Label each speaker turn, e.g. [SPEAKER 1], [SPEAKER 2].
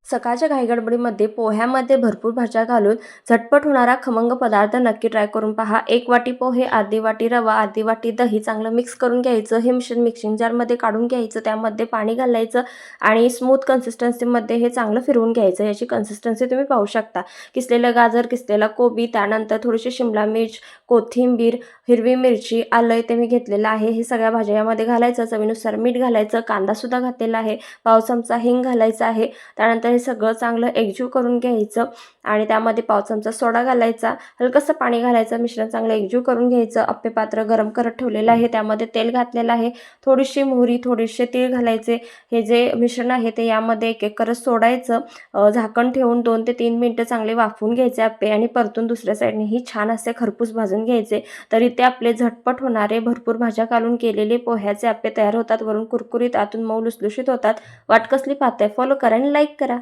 [SPEAKER 1] सकाळच्या घाईगडबडीमध्ये पोह्यामध्ये भरपूर भाज्या घालून झटपट होणारा खमंग पदार्थ नक्की ट्राय करून पहा। 1 वाटी पोहे, अर्धी वाटी रवा, अर्धी वाटी दही चांगलं मिक्स करून घ्यायचं। हे मिश्रण मिक्सिंग जारमध्ये काढून घ्यायचं, त्यामध्ये पाणी घालायचं आणि स्मूथ कन्सिस्टन्सीमध्ये हे चांगलं फिरवून घ्यायचं। याची कन्सिस्टन्सी तुम्ही पाहू शकता। किसलेलं गाजर, किसलेला कोबी, त्यानंतर थोडीशी शिमला मिर्च, कोथिंबीर, हिरवी मिरची, आलं ते मी घेतलेलं आहे। हे सगळ्या भाज्या यामध्ये घालायचं, चवीनुसार मीठ घालायचं, कांदा सुद्धा घातलेला आहे, पाव चमचा हिंग घालायचा आहे। त्यानंतर हे सगळं चांगलं एकजीव करून घ्यायचं आणि त्यामध्ये पाव चमचा सोडा घालायचा, हलकसं पाणी घालायचं, मिश्रण चांगलं एकजीव करून घ्यायचं। अप्पे पात्र गरम करत ठेवलेलं आहे, त्यामध्ये तेल घातलेलं आहे, थोडीशी मोहरी, थोडेसे तीळ घालायचे। हे जे मिश्रण आहे ते यामध्ये एक एक करत सोडायचं। झाकण ठेवून 2 ते 3 मिनिटं चांगले वाफवून घ्यायचे अप्पे आणि परतून दुसऱ्या साईडनेही छान असे खरपूस भाजून घ्यायचे। तर इथे आपले झटपट होणारे भरपूर भाज्या घालून केलेले पोह्याचे अप्पे तयार होतात। वरून कुरकुरीत, आतून मऊ लुसलुशीत होतात। वाट कसली पाहताय? फॉलो करा आणि लाईक करा।